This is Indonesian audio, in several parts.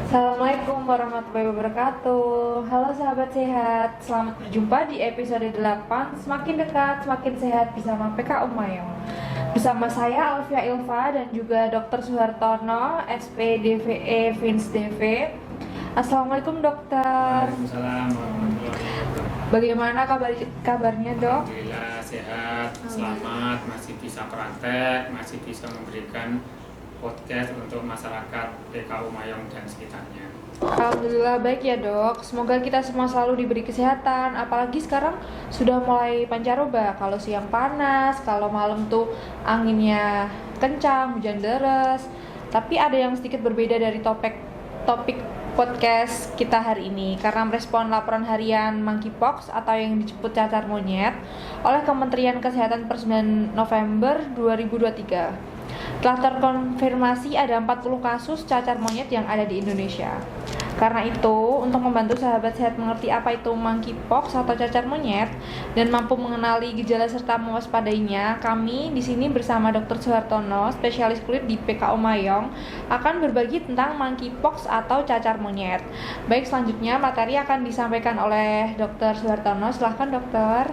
Assalamualaikum warahmatullahi wabarakatuh. Halo sahabat sehat, selamat berjumpa di episode 8 Semakin dekat, semakin sehat bersama PK Umayong. Bersama saya Alfia Ilva dan juga Dr. Suhartono, SPDVE Vins DV. Assalamualaikum dokter. Waalaikumsalam warahmatullahi wabarakatuh. Bagaimana kabarnya dok? Alhamdulillah sehat, selamat, masih bisa praktek, masih bisa memberikan podcast untuk masyarakat PK Umayong dan sekitarnya. Alhamdulillah baik ya dok. Semoga kita semua selalu diberi kesehatan. Apalagi sekarang sudah mulai pancaroba. Kalau siang panas, kalau malam tuh anginnya kencang, hujan deras. Tapi ada yang sedikit berbeda dari topik podcast kita hari ini karena merespon laporan harian Monkeypox atau yang disebut cacar monyet oleh Kementerian Kesehatan per 9 November 2023. Telah terkonfirmasi ada 40 kasus cacar monyet yang ada di Indonesia. Karena itu, untuk membantu sahabat sehat mengerti apa itu monkeypox atau cacar monyet dan mampu mengenali gejala serta mewaspadainya, kami di sini bersama Dr. Suhartono, spesialis kulit di PK Umayong, akan berbagi tentang monkeypox atau cacar monyet. Baik, selanjutnya materi akan disampaikan oleh Dr. Suhartono. Silahkan dokter.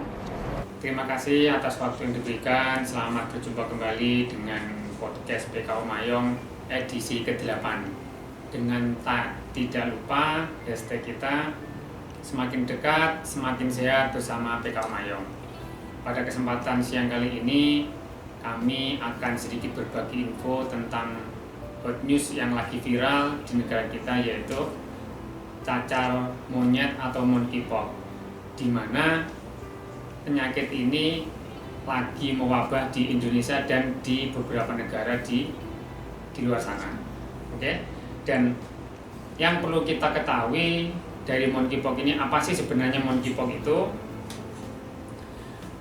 Terima kasih atas waktu yang diberikan. Selamat berjumpa kembali dengan podcast PK Umayong edisi ke-8. Dengan tidak lupa hashtag kita semakin dekat, semakin sehat bersama PK Umayong. Pada kesempatan siang kali ini kami akan sedikit berbagi info tentang hot news yang lagi viral di negara kita, yaitu cacar monyet atau monkeypox, di mana penyakit ini lagi mewabah di Indonesia dan di beberapa negara di luar sana. Oke? Dan yang perlu kita ketahui dari monkeypox ini, apa sih sebenarnya monkeypox itu?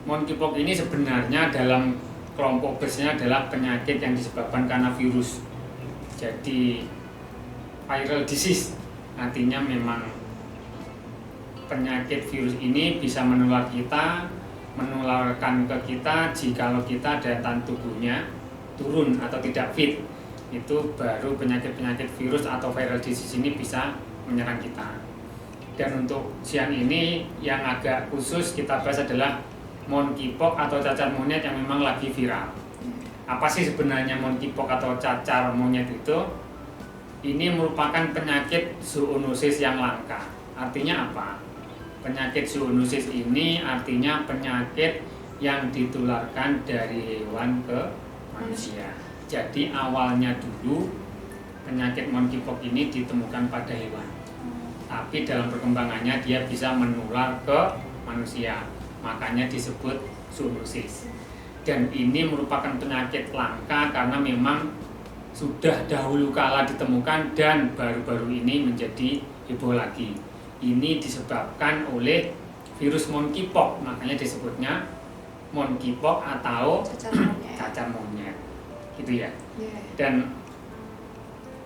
Monkeypox ini sebenarnya dalam kelompok besarnya adalah penyakit yang disebabkan karena virus. Jadi viral disease, artinya memang penyakit virus ini bisa menularkan ke kita jikalau kita daya tahan tubuhnya turun atau tidak fit. Itu baru penyakit-penyakit virus atau viral disease ini bisa menyerang kita. Dan untuk siang ini yang agak khusus kita bahas adalah monkeypox atau cacar monyet yang memang lagi viral. Apa sih sebenarnya monkeypox atau cacar monyet itu? Ini merupakan penyakit zoonosis yang langka. Artinya apa? Penyakit zoonosis ini artinya penyakit yang ditularkan dari hewan ke manusia. Jadi awalnya dulu penyakit monkeypox ini ditemukan pada hewan, tapi dalam perkembangannya dia bisa menular ke manusia, makanya disebut zoonosis. Dan ini merupakan penyakit langka karena memang sudah dahulu kala ditemukan dan baru-baru ini menjadi heboh lagi. Ini disebabkan oleh virus monkeypox, makanya disebutnya monkeypox atau cacar monyet, gitu ya. Dan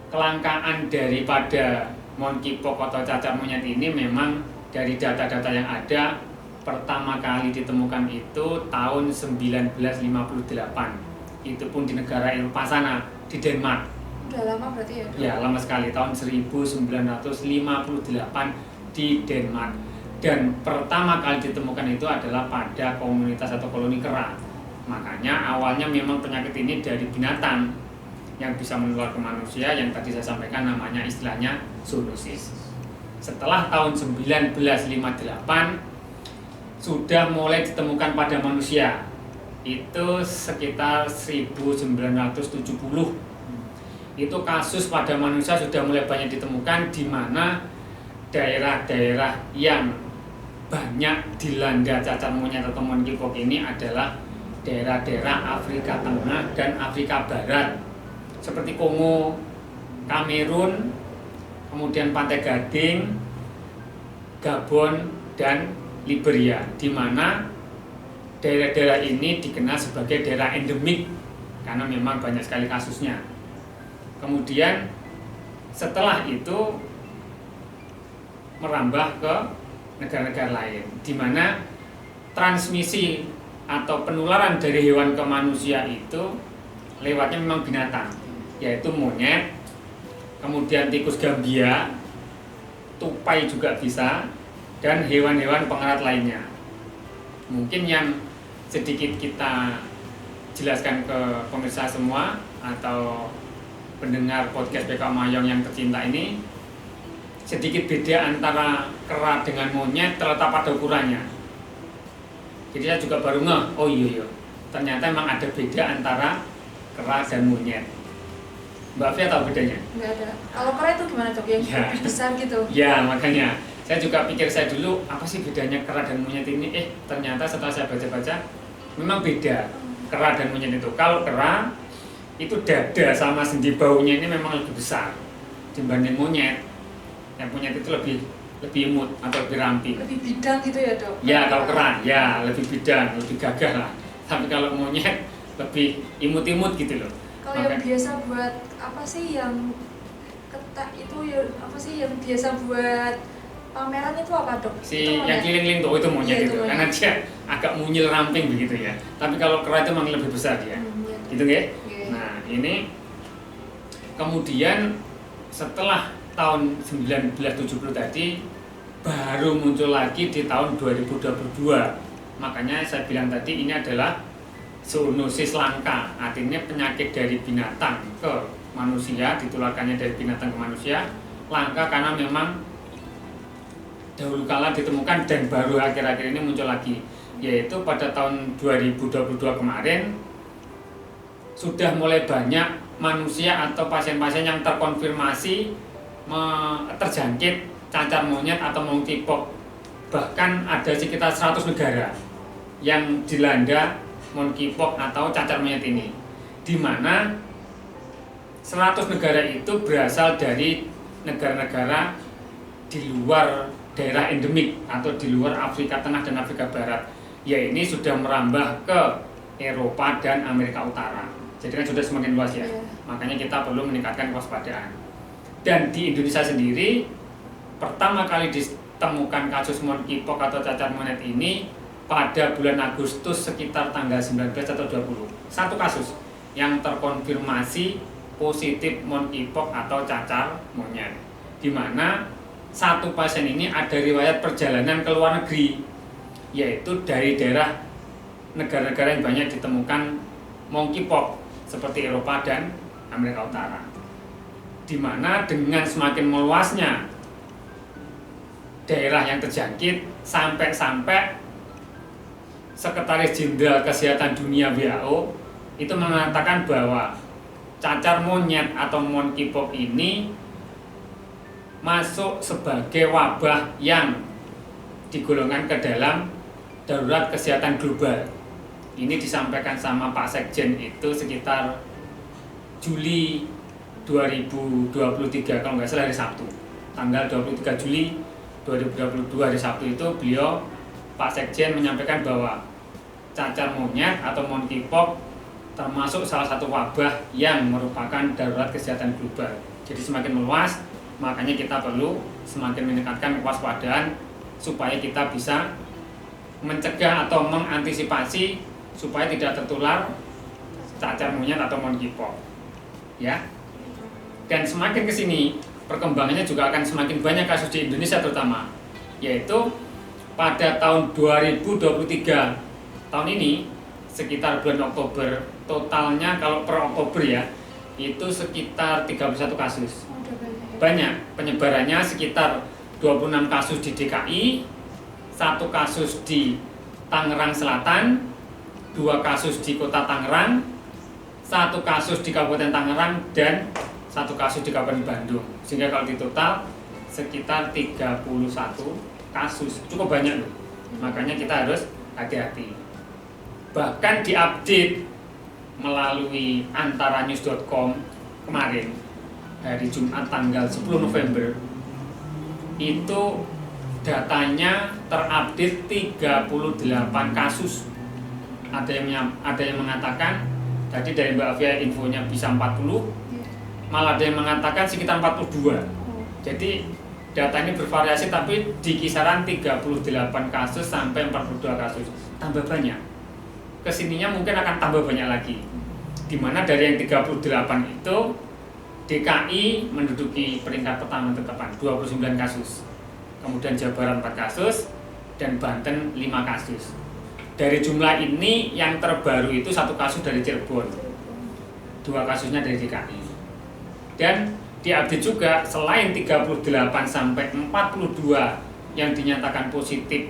kelangkaan daripada monkeypox atau cacar monyet ini memang dari data-data yang ada, pertama kali ditemukan itu tahun 1958. Itu pun di negara Eropa sana, di Denmark. Udah lama berarti ya? Ya, lama sekali, tahun 1958 di Denmark. Dan pertama kali ditemukan itu adalah pada komunitas atau koloni kera. Makanya awalnya memang penyakit ini dari binatang yang bisa menular ke manusia, yang tadi saya sampaikan namanya istilahnya zoonosis. Setelah tahun 1958 sudah mulai ditemukan pada manusia. Itu sekitar 1970. Itu kasus pada manusia sudah mulai banyak ditemukan, di mana daerah-daerah yang banyak dilanda cacar monyet atau monkeypox ini adalah daerah-daerah Afrika Tengah dan Afrika Barat, seperti Kongo, Kamerun, kemudian Pantai Gading, Gabon, dan Liberia, di mana daerah-daerah ini dikenal sebagai daerah endemik karena memang banyak sekali kasusnya. Kemudian setelah itu merambah ke negara-negara lain, di mana transmisi atau penularan dari hewan ke manusia itu lewatnya memang binatang, yaitu monyet, kemudian tikus Gambia, tupai juga bisa, dan hewan-hewan pengerat lainnya. Mungkin yang sedikit kita jelaskan ke pemirsa semua atau pendengar podcast BK Mayong yang tercinta ini, sedikit beda antara kera dengan monyet terletak pada ukurannya. Jadi saya juga baru ngeh, oh iya, ternyata memang ada beda antara kera dan monyet. Mbak Fia tahu bedanya? Nggak ada. Kalau kera itu gimana Dok? Yang Ya. lebih besar gitu? Ya, makanya saya juga pikir saya dulu apa sih bedanya kera dan monyet ini? Ternyata setelah saya baca-baca memang beda kera dan monyet itu. Kalau kera itu dada sama sendi baunya ini memang lebih besar dibanding monyet. Yang monyet itu lebih imut atau lebih ramping. Lebih bidang gitu ya Dok? Ya, kalau kera ya lebih bidang, lebih gagah lah. Tapi kalau monyet lebih imut-imut gitu loh. Kalau yang biasa buat apa sih yang ketak itu ya apa sih yang biasa buat pameran itu apa Dok? Si Itu yang monyet. keliling tuh itu monyet Iya, itu, itu monyet. karena dia agak munyil ramping begitu ya. Tapi kalau kera itu memang lebih besar dia, Iya, Dok. gitu ya. Oke. Nah ini kemudian setelah tahun 1970 tadi baru muncul lagi di tahun 2022. Makanya saya bilang tadi ini adalah zoonosis langka, artinya penyakit dari binatang ke manusia, ditularkannya dari binatang ke manusia, langka karena memang dahulu kala ditemukan dan baru akhir-akhir ini muncul lagi, yaitu pada tahun 2022 kemarin sudah mulai banyak manusia atau pasien-pasien yang terkonfirmasi terjangkit cacar monyet atau monkeypox. Bahkan ada sekitar 100 negara yang dilanda monkeypox atau cacar monyet ini, di mana 100 negara itu berasal dari negara-negara di luar daerah endemik atau di luar Afrika Tengah dan Afrika Barat. Ya ini sudah merambah ke Eropa dan Amerika Utara. Jadi kan sudah semakin luas ya. Iya. Makanya kita perlu meningkatkan kewaspadaan. Dan di Indonesia sendiri pertama kali ditemukan kasus monkeypox atau cacar monyet ini pada bulan Agustus sekitar tanggal 19 atau 20. Satu kasus yang terkonfirmasi positif monkeypox atau cacar monyet, di mana satu pasien ini ada riwayat perjalanan ke luar negeri, yaitu dari daerah negara-negara yang banyak ditemukan monkeypox seperti Eropa dan Amerika Utara, di mana dengan semakin meluasnya daerah yang terjangkit sampai Sekretaris Jenderal Kesehatan Dunia WHO itu mengatakan bahwa cacar monyet atau monkeypox ini masuk sebagai wabah yang digolongkan ke dalam darurat kesehatan global. Ini disampaikan sama Pak Sekjen itu sekitar Juli 2023 kalau nggak salah hari Sabtu. Tanggal 23 Juli 2022 hari Sabtu itu beliau Pak Sekjen menyampaikan bahwa cacar monyet atau monkeypox termasuk salah satu wabah yang merupakan darurat kesehatan global. Jadi semakin meluas, makanya kita perlu semakin meningkatkan kewaspadaan supaya kita bisa mencegah atau mengantisipasi supaya tidak tertular cacar monyet atau monkeypox. Ya. Dan semakin ke sini perkembangannya juga akan semakin banyak kasus di Indonesia terutama, yaitu pada tahun 2023 tahun ini sekitar bulan Oktober, totalnya kalau per Oktober ya itu sekitar 31 kasus. Banyak, penyebarannya sekitar 26 kasus di DKI, 1 kasus di Tangerang Selatan, 2 kasus di Kota Tangerang, 1 kasus di Kabupaten Tangerang, dan 1 kasus di Kabupaten Bandung. Sehingga kalau ditotal sekitar 31 kasus, cukup banyak loh. Makanya kita harus hati-hati. Bahkan diupdate melalui antaranews.com kemarin hari Jumat tanggal 10 November itu datanya terupdate 38 kasus. Ada yang mengatakan tadi dari Mbak Afia infonya bisa 40, malah ada yang mengatakan sekitar 42. Jadi data ini bervariasi tapi di kisaran 38 kasus sampai 42 kasus. Tambah banyak. Kesininya mungkin akan tambah banyak lagi. Dimana dari yang 38 itu DKI menduduki peringkat pertama tetapan 29 kasus. Kemudian Jawa Barat 4 kasus dan Banten 5 kasus. Dari jumlah ini yang terbaru itu 1 kasus dari Cirebon. 2 kasusnya dari DKI. Dan diupdate juga selain 38 sampai 42 yang dinyatakan positif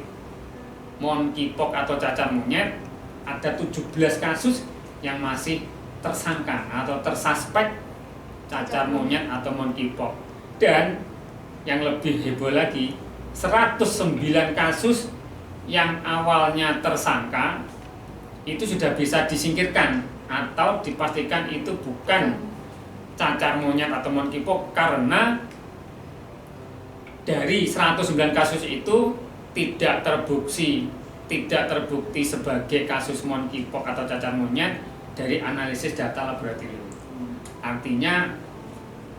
monkeypox atau cacar monyet, ada 17 kasus yang masih tersangka atau tersuspek cacar monyet atau monkeypox. Dan yang lebih heboh lagi, 109 kasus yang awalnya tersangka itu sudah bisa disingkirkan atau dipastikan itu bukan cacar monyet atau monkeypox karena dari 109 kasus itu tidak terbukti sebagai kasus monkeypox atau cacar monyet dari analisis data laboratorium. Artinya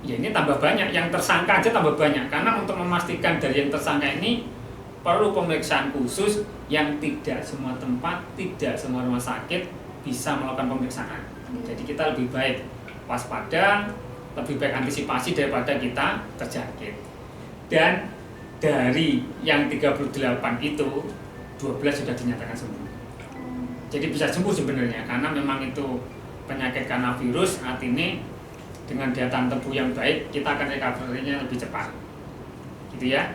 ya ini tambah banyak, yang tersangka aja tambah banyak, karena untuk memastikan dari yang tersangka ini perlu pemeriksaan khusus yang tidak semua tempat, tidak semua rumah sakit bisa melakukan pemeriksaan. Jadi kita lebih baik waspada, lebih baik antisipasi daripada kita terjangkit. Dan dari yang 38 itu 12 sudah dinyatakan sembuh. Jadi bisa sembuh sebenarnya karena memang itu penyakit karena virus, artinya dengan daya tahan tubuh yang baik kita akan recovery-nya lebih cepat. Gitu ya.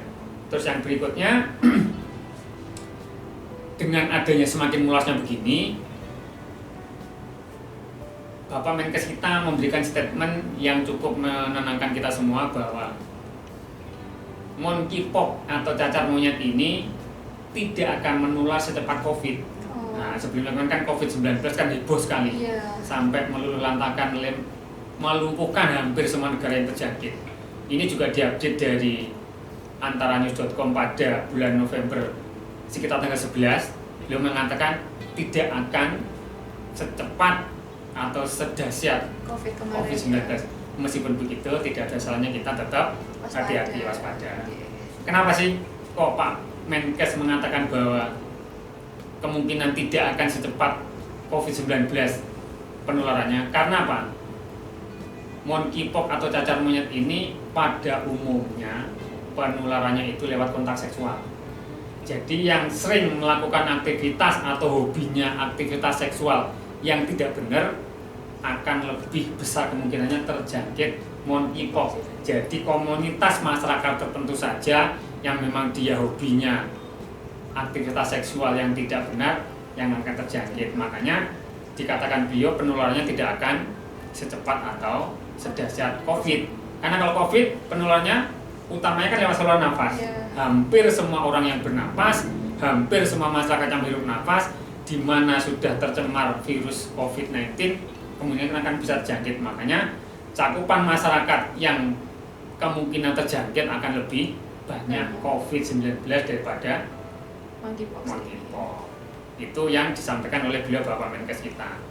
Terus yang berikutnya dengan adanya semakin meluasnya begini, Bapak Menkes kita memberikan statement yang cukup menenangkan kita semua bahwa monkeypox atau cacar monyet ini tidak akan menular secepat COVID. Nah, sebelumnya kan COVID-19 kan heboh sekali, sampai melumpuhkan hampir semua negara yang terjangkit. Ini juga diupdate dari antaranews.com pada bulan November sekitar tanggal 11. Beliau mengatakan tidak akan secepat atau sedahsyat COVID-19. Meskipun begitu, tidak ada salahnya kita tetap hati-hati, waspada. Kenapa sih kok Pak Menkes mengatakan bahwa kemungkinan tidak akan secepat COVID-19 penularannya? Karena apa? Monkeypox atau cacar monyet ini pada umumnya penularannya itu lewat kontak seksual. Jadi yang sering melakukan aktivitas atau hobinya aktivitas seksual yang tidak benar akan lebih besar kemungkinannya terjangkit monkeypox. Jadi komunitas masyarakat tertentu saja yang memang dia hobinya aktivitas seksual yang tidak benar yang akan terjangkit. Makanya dikatakan beliau penularannya tidak akan secepat atau sedahsyat COVID. Karena kalau COVID penularannya utamanya kan lewat saluran nafas. Hampir semua orang yang bernapas, hampir semua masyarakat yang hirup nafas, di mana sudah tercemar virus COVID-19, kemudian akan bisa terjangkit. Makanya cakupan masyarakat yang kemungkinan terjangkit akan lebih banyak COVID-19 daripada monkeypox. Itu yang disampaikan oleh beliau Bapak Menkes kita.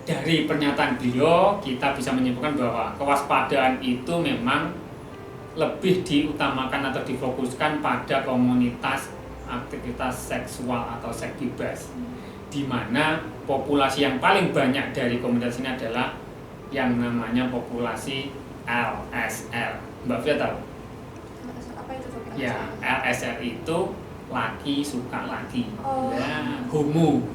Dari pernyataan beliau kita bisa menyimpulkan bahwa kewaspadaan itu memang lebih diutamakan atau difokuskan pada komunitas aktivitas seksual atau seks bebas, di mana populasi yang paling banyak dari komunitas ini adalah yang namanya populasi LSR. Mbak Fia tahu? Apa itu? Ya, LSR itu laki suka laki, homo.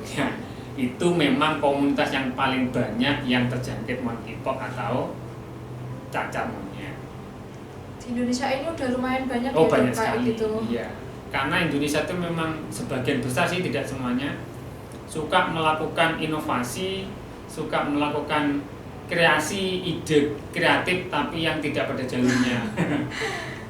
Ya, itu memang komunitas yang paling banyak yang terjangkit monkeypox atau cacar monyet. Di Indonesia ini udah lumayan banyak banyak sekali. gitu. Iya. Karena Indonesia itu memang sebagian besar sih, tidak semuanya, suka melakukan inovasi, suka melakukan kreasi, ide kreatif tapi yang tidak pada jalurnya.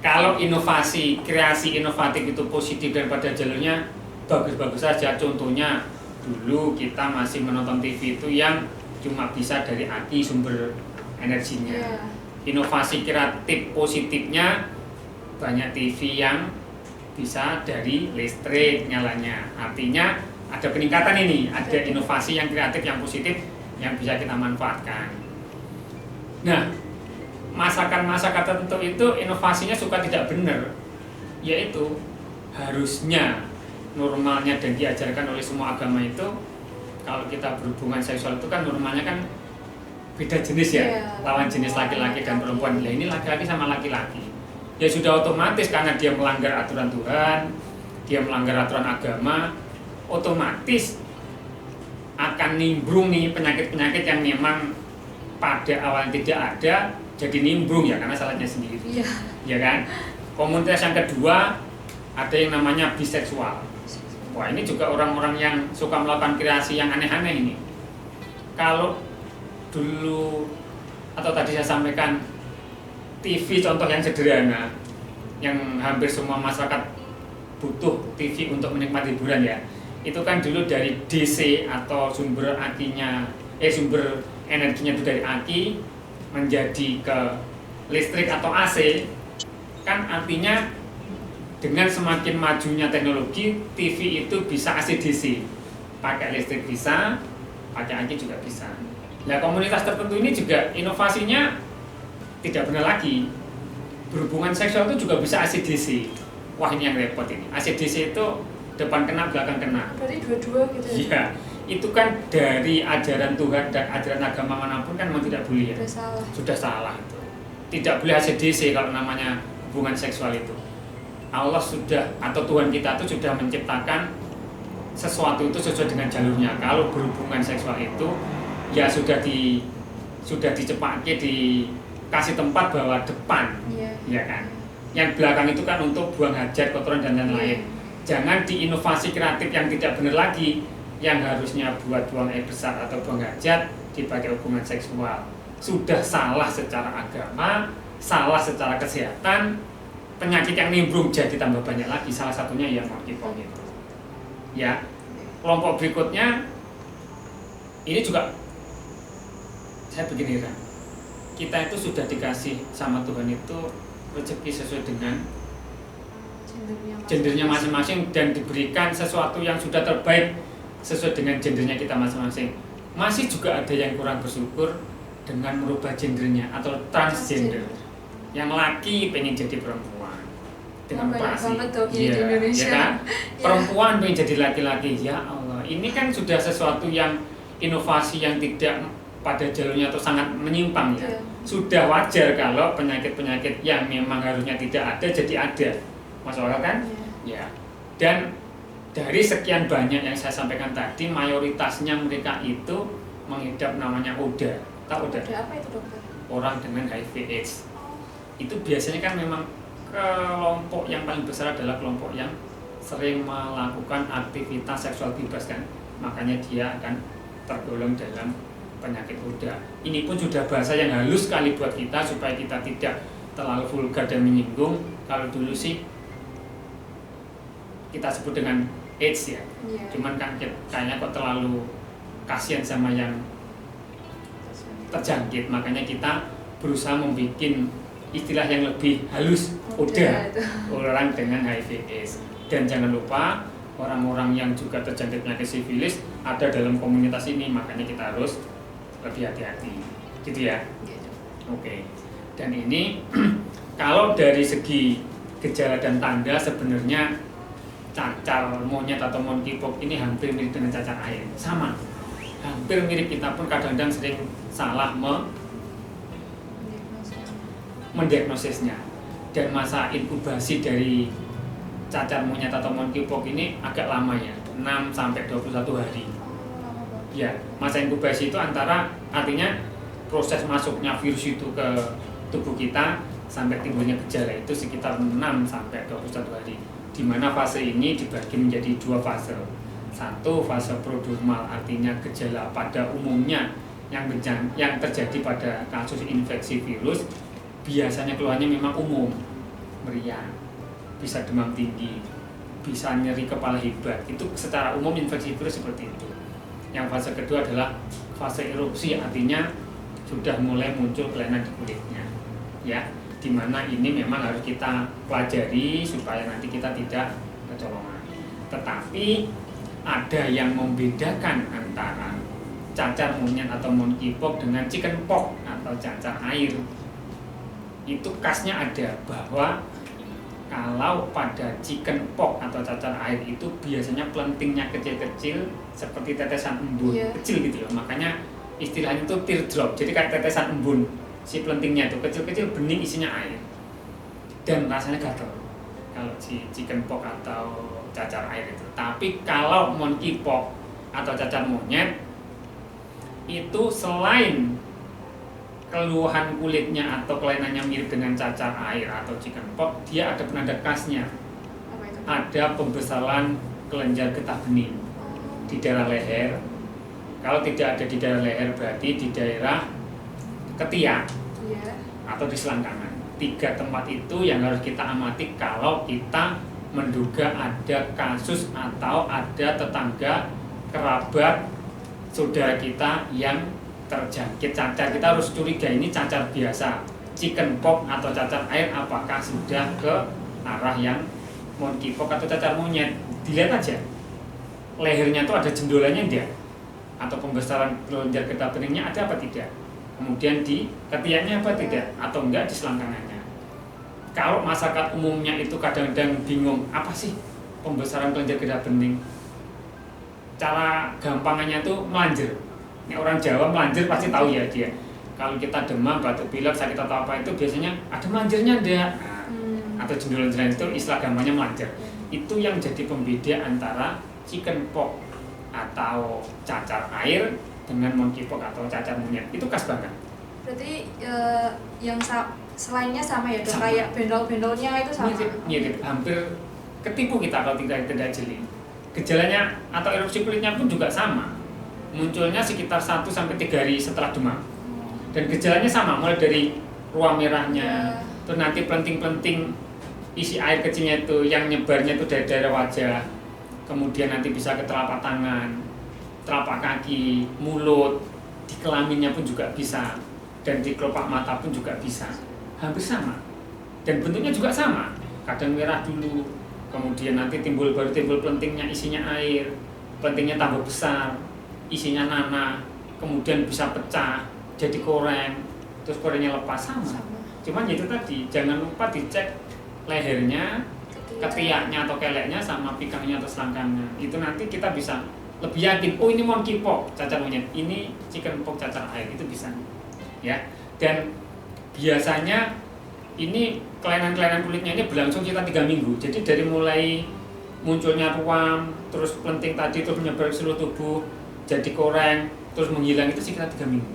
Kalau inovasi, kreasi inovatif itu positif daripada jalurnya, bagus-bagus saja. Contohnya dulu kita masih menonton TV itu yang cuma bisa dari aki sumber energinya. Inovasi kreatif positifnya banyak TV yang bisa dari listrik nyalanya. Artinya ada peningkatan ini, ada inovasi yang kreatif yang positif yang bisa kita manfaatkan. Nah, masyarakat tertentu itu inovasinya suka tidak benar, yaitu harusnya normalnya dan diajarkan oleh semua agama itu kalau kita berhubungan seksual itu kan normalnya kan beda jenis ya, Iya. lawan jenis laki-laki dan perempuan. Nah ini laki-laki sama laki-laki, ya sudah otomatis karena dia melanggar aturan Tuhan, dia melanggar aturan agama, otomatis akan nimbrung nih penyakit-penyakit yang memang pada awalnya tidak ada, jadi nimbrung ya karena salahnya sendiri. Iya. Ya kan? Komunitas yang kedua ada yang namanya biseksual. Wah ini juga orang-orang yang suka melakukan kreasi yang aneh-aneh ini. Kalau dulu atau tadi saya sampaikan TV contoh yang sederhana, yang hampir semua masyarakat butuh TV untuk menikmati hiburan ya. Itu kan dulu dari DC atau sumber sumber energinya itu dari aki menjadi ke listrik atau AC. Kan artinya dengan semakin majunya teknologi, TV itu bisa AC DC, pakai listrik bisa, pakai aki juga bisa. Nah komunitas tertentu ini juga inovasinya tidak benar lagi, berhubungan seksual itu juga bisa AC DC. Wah ini yang repot ini, AC DC itu depan kena belakang kena. Berarti dua-dua gitu ya? Iya, itu kan dari ajaran Tuhan dan ajaran agama manapun kan memang tidak boleh ya. Udah salah. Sudah salah itu. Tidak boleh ACDC kalau namanya hubungan seksual itu. Allah sudah atau Tuhan kita itu sudah menciptakan sesuatu itu sesuai dengan jalurnya. Kalau berhubungan seksual itu ya sudah dicepatke, dikasih tempat bahwa depan, Iya. ya kan. Yang belakang itu kan untuk buang hajat, kotoran dan lain-lain. Jangan diinovasi kreatif yang tidak benar lagi, yang harusnya buat buang air besar atau buang hajat dipakai hubungan seksual. Sudah salah secara agama, salah secara kesehatan, penyakit yang nimbrung jadi tambah banyak lagi. Salah satunya yang monkeypox itu. Ya, kelompok berikutnya ini juga saya begini kan, kita itu sudah dikasih sama Tuhan itu rezeki sesuai dengan gendernya masing-masing dan diberikan sesuatu yang sudah terbaik sesuai dengan gendernya kita masing-masing. Masih juga ada yang kurang bersyukur dengan merubah gendernya atau transgender. Yang laki pengen jadi perempuan dengan operasi, di Indonesia. ya kan? Perempuan pengen jadi laki-laki. Ya Allah, ini kan sudah sesuatu yang inovasi yang tidak pada jalurnya atau sangat menyimpang ya. Sudah wajar kalau penyakit-penyakit yang memang harusnya tidak ada jadi ada. Masuk akal kan? Ya. Dan dari sekian banyak yang saya sampaikan tadi, mayoritasnya mereka itu mengidap namanya ODA. Tahu ODA? Ada apa itu dokter? Orang dengan HIV/AIDS. Itu biasanya kan memang kelompok yang paling besar adalah kelompok yang sering melakukan aktivitas seksual bebas kan. Makanya dia akan tergolong dalam penyakit ODA. Ini pun sudah bahasa yang halus sekali buat kita supaya kita tidak terlalu vulgar dan menyinggung. Kalau dulu sih kita sebut dengan AIDS ya. Cuman kan kayaknya kok terlalu kasihan sama yang terjangkit, makanya kita berusaha membuat istilah yang lebih halus, ODA, orang dengan HIV/AIDS. Dan jangan lupa orang-orang yang juga terjangkit penyakit sifilis ada dalam komunitas ini, makanya kita harus lebih hati-hati, gitu ya. Oke. Dan ini kalau dari segi gejala dan tanda sebenarnya cacar monyet atau monkeypox ini hampir mirip dengan cacar air, sama. Hampir mirip, kita pun kadang-kadang sering salah mendiagnosisnya. Dan masa inkubasi dari cacar monyet atau monkeypox ini agak lama ya, 6 sampai 21 hari. Ya, masa inkubasi itu artinya proses masuknya virus itu ke tubuh kita sampai timbulnya gejala itu sekitar 6 sampai 21 hari. Di mana fase ini dibagi menjadi 2 fase. Satu, fase prodromal, artinya gejala pada umumnya yang terjadi pada kasus infeksi virus biasanya keluarnya memang umum, meriang, bisa demam tinggi, bisa nyeri kepala hebat. Itu secara umum infeksi virus seperti itu. Yang fase kedua adalah fase erupsi, artinya sudah mulai muncul kelainan di kulitnya, ya. Dimana ini memang harus kita pelajari supaya nanti kita tidak kecolongan. Tetapi ada yang membedakan antara cacar monyet atau monkeypox dengan chickenpox atau cacar air. Itu khasnya ada bahwa kalau pada chickenpox atau cacar air itu biasanya pelentingnya kecil-kecil seperti tetesan embun, kecil gitu ya. Makanya istilahnya itu teardrop, jadi kayak tetesan embun si pelentingnya itu kecil-kecil, bening isinya air dan rasanya gatal kalau si chickenpox atau cacar air itu. Tapi kalau monkeypox atau cacar monyet itu selain keluhan kulitnya atau kelainannya mirip dengan cacar air atau chickenpox, dia ada penanda khasnya. Apa itu? Ada pembesaran kelenjar getah bening di daerah leher. Kalau tidak ada di daerah leher berarti di daerah ketiak Iya. atau di selangkangan. 3 tempat itu yang harus kita amati kalau kita menduga ada kasus atau ada tetangga, kerabat, saudara kita yang terjangkit cacar. Kita harus curiga ini cacar biasa, chickenpox atau cacar air, apakah sudah ke arah yang monkeypox atau cacar monyet. Dilihat aja lehernya itu ada jendolanya tidak, atau pembesaran kelenjar getah beningnya ada apa tidak, kemudian di ketiaknya apa tidak, atau enggak di selangkangannya. Kalau masyarakat umumnya itu kadang-kadang bingung apa sih pembesaran kelenjar getah bening, cara gampangannya itu melanjer. Ini orang Jawa melanjer pasti tahu ya dia. Kalau kita demam, batuk pilek, sakit atau apa itu biasanya ada melanjernya enggak, atau jendolan-jendolan itu istilah gampangnya melanjer. Itu yang jadi pembeda antara chickenpox atau cacar air dengan monkeypox atau cacar monyet. Itu khas banget. Berarti yang selainnya sama ya, Sama. kayak bendol-bendolnya itu sama. Mirip, hampir ketipu kita kalau tidak jeli. Gejalanya atau erupsi kulitnya pun juga sama. Munculnya sekitar 1-3 hari setelah demam. Dan gejalanya sama, mulai dari ruam merahnya, terus nanti pelenting-pelenting isi air kecilnya itu yang nyebarnya itu dari daerah wajah, kemudian nanti bisa ke telapak tangan, telapak kaki, mulut, di kelaminnya pun juga bisa, dan di kelopak mata pun juga bisa. Hampir sama. Dan bentuknya juga sama. Kadang merah dulu, kemudian nanti baru timbul pelentingnya isinya air, pelentingnya tambah besar, isinya nanah, kemudian bisa pecah, jadi koreng, terus korengnya lepas sama. Cuman itu tadi, jangan lupa dicek lehernya, ketiaknya atau keleknya sama pikangnya atau selangkangan. Itu nanti kita bisa lebih yakin, oh ini monkeypox cacar monyet, ini chickenpox cacar air, itu bisa. Ya. Dan biasanya ini kelainan-kelainan kulitnya ini berlangsung sekitar 3 minggu. Jadi dari mulai munculnya ruam, terus pelenting tadi terus menyebar ke seluruh tubuh, jadi koreng, terus menghilang itu sekitar 3 minggu.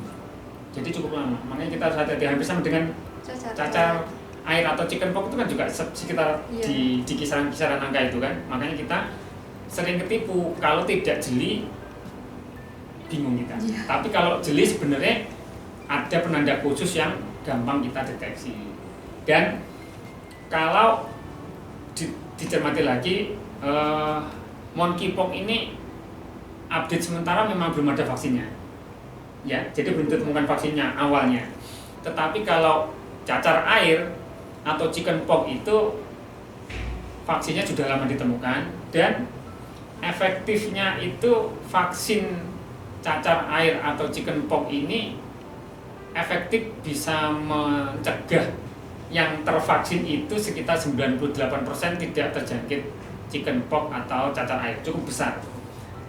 Jadi cukup lama. Makanya kita harus hati-hati, hampir sama dengan cacar air atau chickenpox itu kan juga sekitar di kisaran angka itu kan. Makanya kita sering ketipu, kalau tidak jeli bingung kita. Tapi kalau jeli sebenarnya ada penanda khusus yang gampang kita deteksi. Dan kalau dicermati lagi, monkeypox ini update sementara memang belum ada vaksinnya. Ya, jadi belum ditemukan vaksinnya awalnya. Tetapi kalau cacar air atau chickenpox itu vaksinnya sudah lama ditemukan, dan efektifnya itu vaksin cacar air atau chickenpox ini efektif bisa mencegah yang tervaksin itu sekitar 98% tidak terjangkit chickenpox atau cacar air, cukup besar.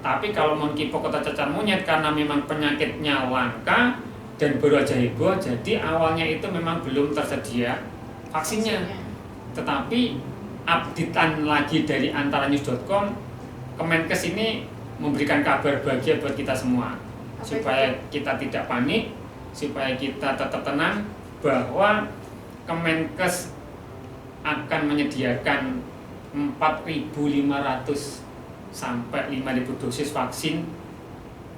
Tapi kalau monkeypox atau cacar monyet karena memang penyakitnya langka dan baru aja heboh, jadi awalnya itu memang belum tersedia vaksinnya. Tetapi updatean lagi dari antaranews.com, Kemenkes ini memberikan kabar bahagia buat kita semua, supaya kita tidak panik, supaya kita tetap tenang, bahwa Kemenkes akan menyediakan 4.500 sampai 5.000 dosis vaksin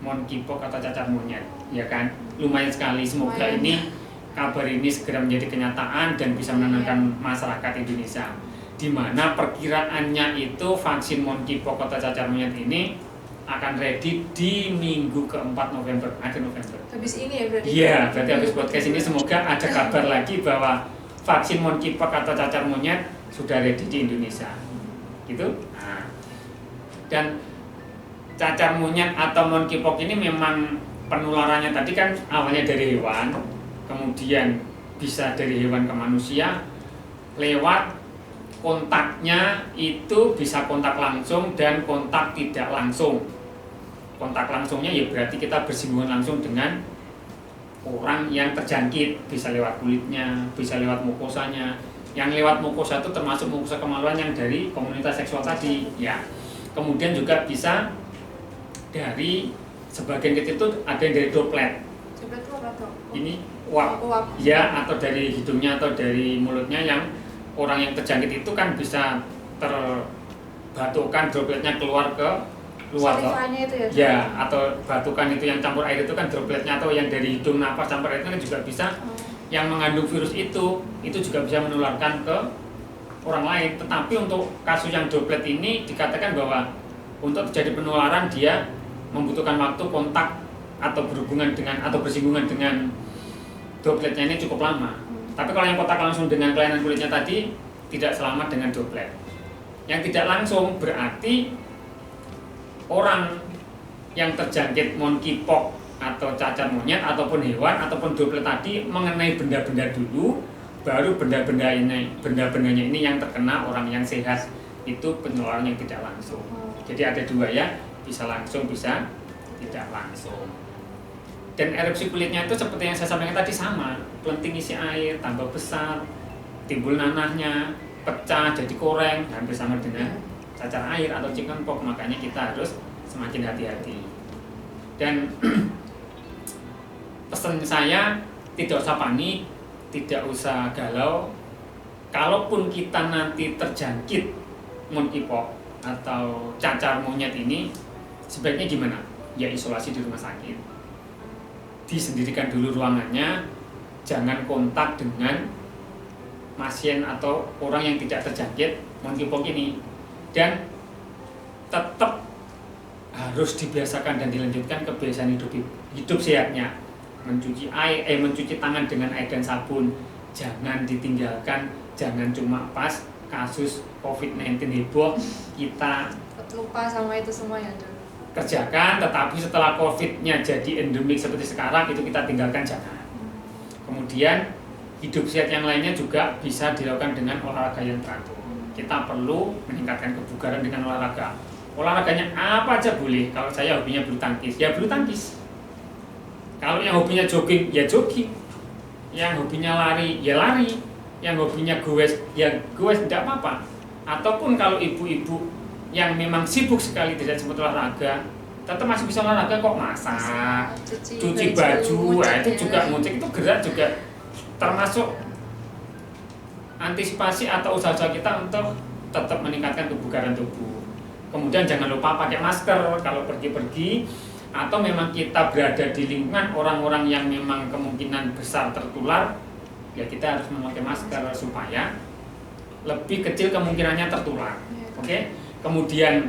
monkeypox atau cacar monyet, ya kan? Lumayan sekali. Semoga ini kabar ini segera menjadi kenyataan dan bisa menenangkan masyarakat Indonesia, di mana perkiraannya itu vaksin monkeypox atau cacar monyet ini akan ready di minggu keempat November, akhir November. Habis ini ya berarti? Iya, berarti habis podcast ini semoga ada kabar lagi bahwa vaksin monkeypox atau cacar monyet sudah ready di Indonesia. Gitu. Nah, dan cacar monyet atau monkeypox ini memang penularannya tadi kan awalnya dari hewan, kemudian bisa dari hewan ke manusia, lewat kontaknya itu bisa kontak langsung dan kontak tidak langsung. kontak langsungnya ya berarti kita bersinggungan langsung dengan orang yang terjangkit, bisa lewat kulitnya, bisa lewat mukosanya. Yang lewat mukosa itu termasuk mukosa kemaluan yang dari komunitas seksual tadi, ya. Kemudian juga bisa dari sebagian kecil itu ada yang dari droplet. Droplet itu apa tuh? Ini uap, ya, atau dari hidungnya atau dari mulutnya, yang orang yang terjangkit itu kan bisa terbatukan dropletnya keluar ke luar toh. Itu ya? Ya, atau batukan itu yang campur air itu kan dropletnya, atau yang dari hidung napas campur air itu kan juga bisa. Yang mengandung virus itu juga bisa menularkan ke orang lain. Tetapi untuk kasus yang droplet ini dikatakan bahwa untuk terjadi penularan dia membutuhkan waktu kontak atau berhubungan dengan atau bersinggungan dengan dropletnya ini cukup lama. Tapi kalau yang kontak langsung dengan kelainan kulitnya tadi tidak selamat dengan droplet. Yang tidak langsung berarti orang yang terjangkit monkeypox atau cacar monyet ataupun hewan ataupun droplet tadi mengenai benda-benda dulu, baru benda-bendanya ini yang terkena orang yang sehat, itu penularan yang tidak langsung. Jadi ada dua ya, bisa langsung bisa tidak langsung. Dan erupsi kulitnya itu seperti yang saya sampaikan tadi sama, pelenting isi air tambah besar, timbul nanahnya, pecah jadi koreng, hampir sama dengan cacar air atau chickenpox. Makanya kita harus semakin hati-hati. Dan pesan saya, tidak usah panik, tidak usah galau. Kalaupun kita nanti terjangkit monkeypox atau cacar monyet ini, sebaiknya gimana? Ya isolasi di rumah sakit. Disendirikan dulu ruangannya, jangan kontak dengan pasien atau orang yang tidak terjangkit monkeypox ini. Dan tetap harus dibiasakan dan dilanjutkan kebiasaan hidup sehatnya. Mencuci tangan dengan air dan sabun, jangan ditinggalkan, jangan cuma pas kasus COVID-19 heboh kita lupa sama itu semua ya. Kerjakan, tetapi setelah COVID-nya jadi endemik seperti sekarang itu kita tinggalkan, jangan. Kemudian hidup sehat yang lainnya juga bisa dilakukan dengan olahraga yang teratur. Kita perlu meningkatkan kebugaran dengan olahraga. Olahraganya apa aja boleh. Kalau saya hobinya bulu tangkis, ya bulu tangkis. Kalau yang hobinya jogging, ya jogging. Yang hobinya lari, ya lari. Yang hobinya goes, ya goes, tidak apa-apa. Ataupun kalau ibu-ibu yang memang sibuk sekali tidak sempat olahraga, tetap masih bisa olahraga kok, masak, cuci baju, itu juga ngucek, itu gerak juga termasuk antisipasi atau usaha-usaha kita untuk tetap meningkatkan kebugaran tubuh. Kemudian jangan lupa pakai masker kalau pergi-pergi, atau memang kita berada di lingkungan orang-orang yang memang kemungkinan besar tertular, ya kita harus memakai masker supaya lebih kecil kemungkinannya tertular. Oke? Kemudian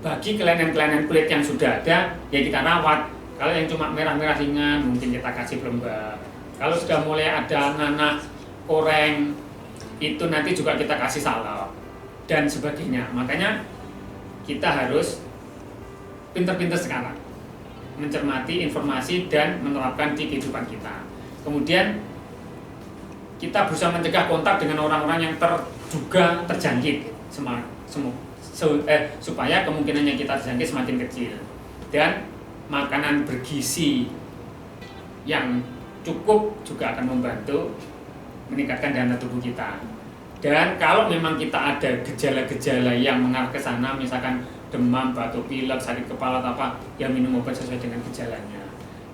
bagi kelainan-kelainan kulit yang sudah ada, ya kita rawat. Kalau yang cuma merah-merah ringan, mungkin kita kasih pelembab. Kalau sudah mulai ada nanah, koreng, itu nanti juga kita kasih salep dan sebagainya. Makanya kita harus pinter-pinter sekarang mencermati informasi dan menerapkan di kehidupan kita. Kemudian kita berusaha mencegah kontak dengan orang-orang yang terduga terjangkit supaya kemungkinannya kita terjangkit semakin kecil. Dan makanan bergizi yang cukup juga akan membantu meningkatkan daya tubuh kita. Dan kalau memang kita ada gejala-gejala yang mengarah ke sana, misalkan demam, batuk pilek, sakit kepala atau apa, ya minum obat sesuai dengan gejalanya.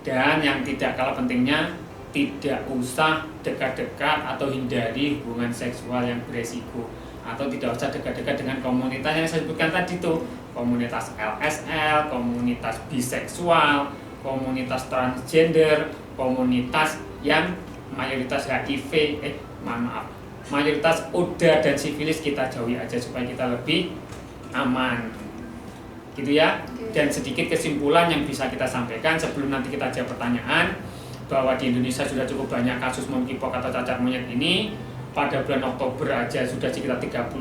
Dan yang tidak kalah pentingnya, tidak usah dekat-dekat atau hindari hubungan seksual yang beresiko, atau tidak usah dekat-dekat dengan komunitas yang saya sebutkan tadi tuh, komunitas LSL, komunitas biseksual, komunitas transgender, komunitas yang mayoritas HIV, mayoritas ODA dan sifilis kita jauhi aja supaya kita lebih aman. Gitu ya. Dan sedikit kesimpulan yang bisa kita sampaikan sebelum nanti kita jawab pertanyaan, bahwa di Indonesia sudah cukup banyak kasus monkeypox atau cacar monyet ini. Pada bulan Oktober aja sudah sekitar 31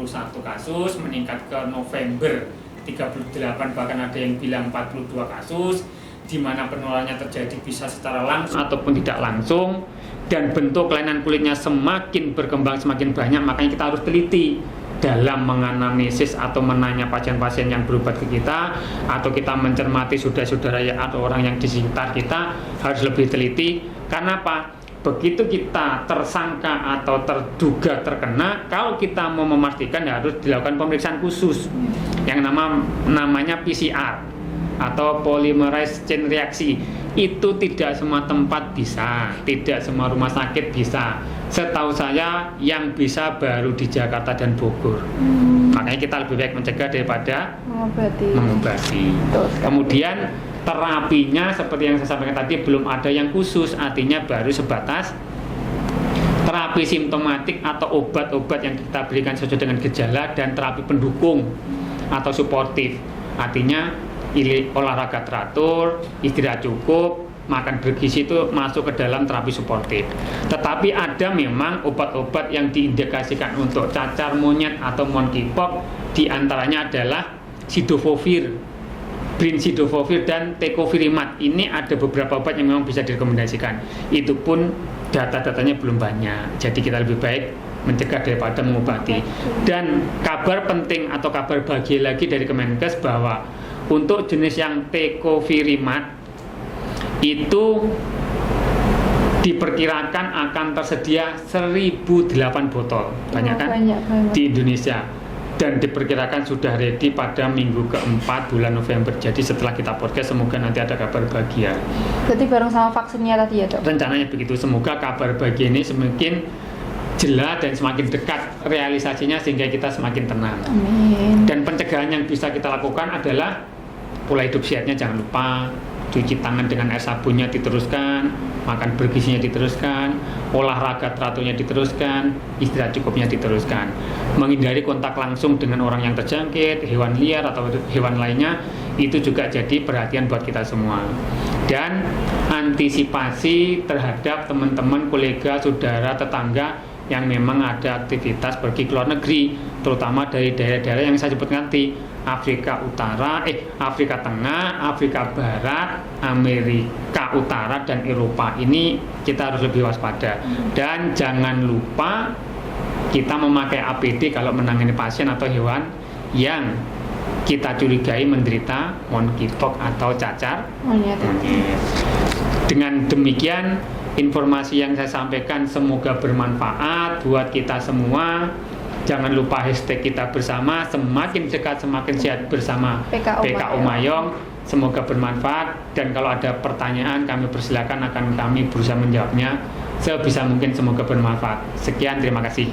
kasus, meningkat ke November 38, bahkan ada yang bilang 42 kasus, di mana penularannya terjadi bisa secara langsung ataupun tidak langsung, dan bentuk kelainan kulitnya semakin berkembang semakin banyak. Makanya kita harus teliti dalam menganalisis atau menanya pasien-pasien yang berobat ke kita, atau kita mencermati saudara-saudara atau orang yang di sekitar kita, harus lebih teliti. Karena apa? Begitu kita tersangka atau terduga terkena, kalau kita mau memastikan harus dilakukan pemeriksaan khusus yang namanya PCR atau polymerase chain reaksi. Itu tidak semua tempat bisa, tidak semua rumah sakit bisa. Setahu saya yang bisa baru di Jakarta dan Bogor. Makanya kita lebih baik mencegah daripada mengobati. Kemudian terapinya seperti yang saya sampaikan tadi, belum ada yang khusus, artinya baru sebatas terapi simptomatik atau obat-obat yang kita berikan sesuai dengan gejala, dan terapi pendukung atau suportif, artinya olahraga teratur, istirahat cukup, makan bergizi, itu masuk ke dalam terapi suportif. Tetapi ada memang obat-obat yang diindikasikan untuk cacar monyet atau monkeypox, diantaranya adalah Cidofovir, Brincidofovir, dan Tecovirimat. Ini ada beberapa obat yang memang bisa direkomendasikan. Itu pun data-datanya belum banyak. Jadi kita lebih baik mencegah daripada mengobati. Dan kabar penting atau kabar bahagia lagi dari Kemenkes bahwa untuk jenis yang Tecovirimat itu diperkirakan akan tersedia 1008 botol, banyak kan? Banyak. Di Indonesia, dan diperkirakan sudah ready pada minggu keempat bulan November. Jadi setelah kita podcast, semoga nanti ada kabar bahagia. Berarti bareng sama vaksinnya tadi ya, Dok? Rencananya begitu. Semoga kabar bahagia ini semakin jelas dan semakin dekat realisasinya sehingga kita semakin tenang. Amin. Dan pencegahan yang bisa kita lakukan adalah pola hidup sehatnya jangan lupa, cuci tangan dengan air sabunnya diteruskan, makan bergizinya diteruskan, olahraga teraturnya diteruskan, istirahat cukupnya diteruskan, menghindari kontak langsung dengan orang yang terjangkit, hewan liar atau hewan lainnya, itu juga jadi perhatian buat kita semua. Dan antisipasi terhadap teman-teman, kolega, saudara, tetangga yang memang ada aktivitas pergi ke luar negeri, terutama dari daerah-daerah yang saya sebut nanti, Afrika Utara, Afrika Tengah, Afrika Barat, Amerika Utara, dan Eropa. Ini kita harus lebih waspada. Dan jangan lupa kita memakai APD kalau menangani pasien atau hewan yang kita curigai menderita monkeypox atau cacar monyet. Dengan demikian, informasi yang saya sampaikan semoga bermanfaat buat kita semua. Jangan lupa hashtag kita bersama, semakin dekat semakin sehat bersama PKU Mayong. Semoga bermanfaat, dan kalau ada pertanyaan kami persilakan, akan kami berusaha menjawabnya sebisa mungkin. Semoga bermanfaat. Sekian, terima kasih.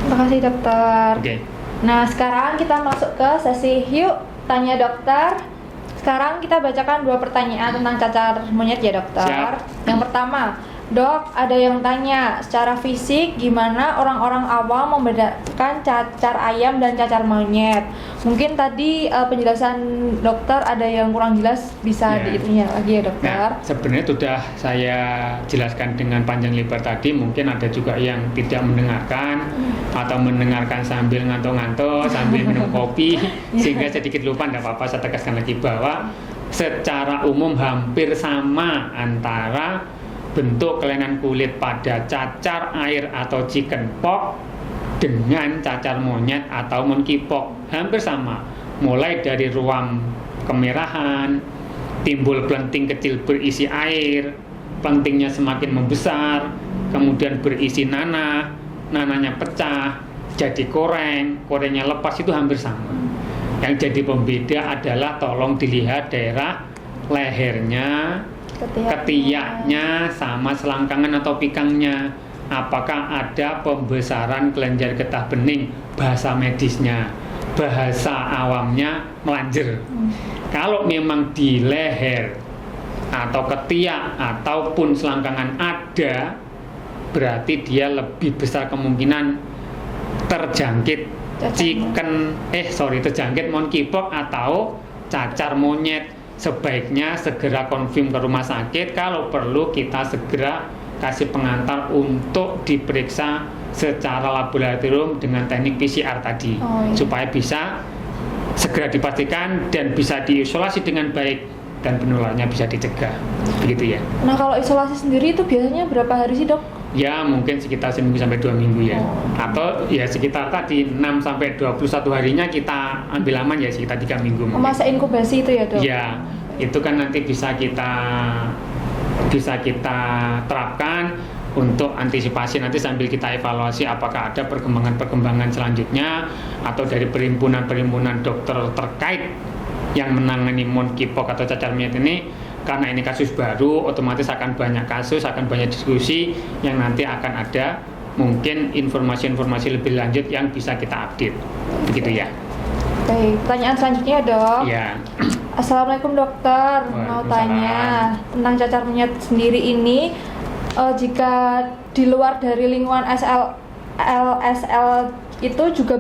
Terima kasih, Dokter. Oke. Nah, sekarang kita masuk ke sesi Yuk Tanya Dokter. Sekarang kita bacakan 2 pertanyaan tentang cacar monyet ya, Dokter. Siap. Yang pertama, Dok, ada yang tanya, secara fisik gimana orang-orang awam membedakan cacar ayam dan cacar monyet? Mungkin tadi penjelasan dokter ada yang kurang jelas, bisa diitunya lagi ya, Dokter? Nah, sebenarnya sudah saya jelaskan dengan panjang lebar tadi. Mungkin ada juga yang tidak mendengarkan atau mendengarkan sambil ngantuk-ngantuk, sambil minum kopi, sehingga sedikit lupa. Tidak apa-apa, saya tegaskan lagi bahwa secara umum hampir sama antara bentuk kelainan kulit pada cacar air atau chickenpox dengan cacar monyet atau monkeypox, hampir sama. Mulai dari ruam kemerahan, timbul pelenting kecil berisi air, pelentingnya semakin membesar, kemudian berisi nanah, nanahnya pecah, jadi korengnya lepas, itu hampir sama. Yang jadi pembeda adalah tolong dilihat daerah lehernya, ketiaknya, sama selangkangan atau pikangnya. Apakah ada pembesaran kelenjar getah bening, bahasa medisnya. Bahasa awamnya melanjer. Kalau memang di leher atau ketiak ataupun selangkangan ada, berarti dia lebih besar kemungkinan terjangkit terjangkit monkeypox atau cacar monyet. Sebaiknya segera konfirm ke rumah sakit, kalau perlu kita segera kasih pengantar untuk diperiksa secara laboratorium dengan teknik PCR tadi, supaya bisa segera dipastikan dan bisa diisolasi dengan baik dan penularannya bisa dicegah. Begitu ya. Nah, kalau isolasi sendiri itu biasanya berapa hari sih, Dok? Ya mungkin sekitar seminggu sampai 2 minggu ya. Atau ya sekitar tadi 6 sampai 21 harinya kita ambil aman ya sekitar 3 minggu mungkin. Masa inkubasi itu ya dok? Ya, itu kan nanti bisa kita terapkan untuk antisipasi, nanti sambil kita evaluasi apakah ada perkembangan selanjutnya atau dari perhimpunan dokter terkait yang menangani monkeypox atau cacar monyet ini. Karena ini kasus baru, otomatis akan banyak kasus, akan banyak diskusi yang nanti akan ada mungkin informasi-informasi lebih lanjut yang bisa kita update. Begitu ya. Oke, pertanyaan selanjutnya dok. Ya. Assalamualaikum dokter, mau tanya tentang cacar monyet sendiri ini, jika di luar dari lingkungan LSL itu juga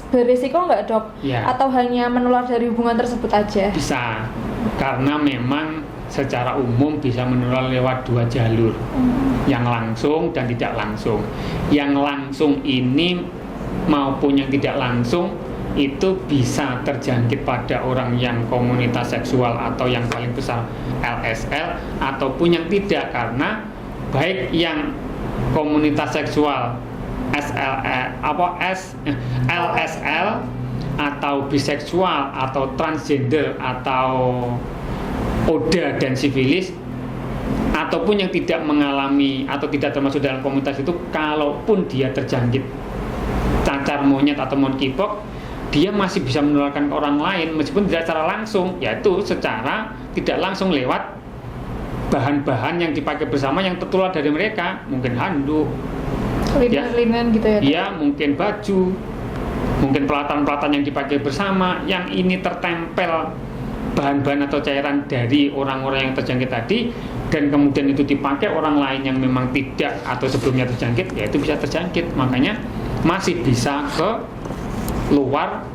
berisiko nggak dok? Ya. Atau hanya menular dari hubungan tersebut aja? Bisa, karena memang secara umum bisa menular lewat 2 jalur, yang langsung dan tidak langsung. Yang langsung ini maupun yang tidak langsung itu bisa terjangkit pada orang yang komunitas seksual atau yang paling besar LSL, ataupun yang tidak, karena baik yang komunitas seksual LSL atau biseksual atau transgender atau ODA dan sifilis, ataupun yang tidak mengalami atau tidak termasuk dalam komunitas itu, kalaupun dia terjangkit cacar monyet atau monkeypox, dia masih bisa menularkan ke orang lain meskipun tidak secara langsung, yaitu secara tidak langsung lewat bahan-bahan yang dipakai bersama yang tertular dari mereka, mungkin handuk, linen gitu ya? Ya, mungkin baju, mungkin pelatan-pelatan yang dipakai bersama, yang ini tertempel bahan-bahan atau cairan dari orang-orang yang terjangkit tadi, dan kemudian itu dipakai orang lain yang memang tidak atau sebelumnya terjangkit, ya itu bisa terjangkit. Makanya masih bisa ke luar,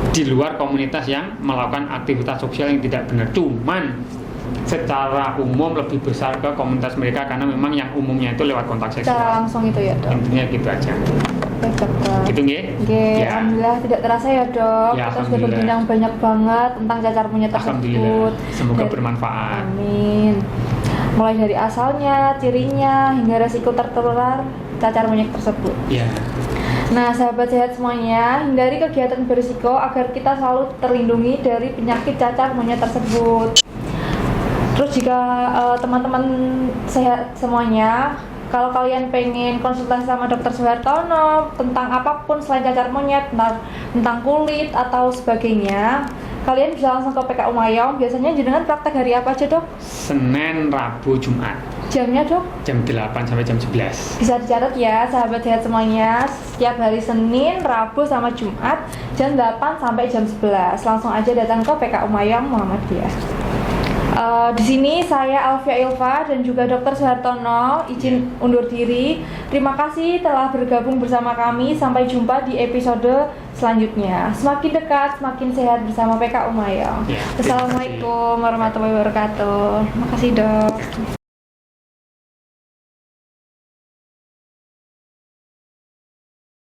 di luar komunitas yang melakukan aktivitas sosial yang tidak benar. Cuman secara umum lebih besar ke komunitas mereka, karena memang yang umumnya itu lewat kontak seksual. Secara langsung itu ya dok? Intinya gitu aja. Baik dokter. Gitu nggih? Ya. Alhamdulillah tidak terasa ya dok. Ya, kita sudah berbincang banyak banget tentang cacar monyet tersebut. Semoga bermanfaat. Amin. Mulai dari asalnya, cirinya, hingga resiko tertular cacar monyet tersebut. Ya. Nah, sahabat sehat semuanya, hindari kegiatan berisiko agar kita selalu terlindungi dari penyakit cacar monyet tersebut. Terus jika teman-teman sehat semuanya, kalau kalian pengen konsultasi sama dokter Suhartono tentang apapun selain cacar monyet, tentang kulit atau sebagainya, kalian bisa langsung ke PKU Mayong. Biasanya jenengan praktek hari apa aja dok? Senin, Rabu, Jumat. Jamnya dok? Jam 8 sampai jam 11. Bisa dicatat ya sahabat sehat semuanya, setiap hari Senin, Rabu, sama Jumat jam 8 sampai jam 11. Langsung aja datang ke PKU Mayong Muhammadiyah. Di sini saya Alfia Ilva dan juga Dr. Suhartono izin undur diri. Terima kasih telah bergabung bersama kami. Sampai jumpa di episode selanjutnya. Semakin dekat, semakin sehat bersama PKU Mayong. Assalamualaikum warahmatullahi wabarakatuh. Terima kasih dok.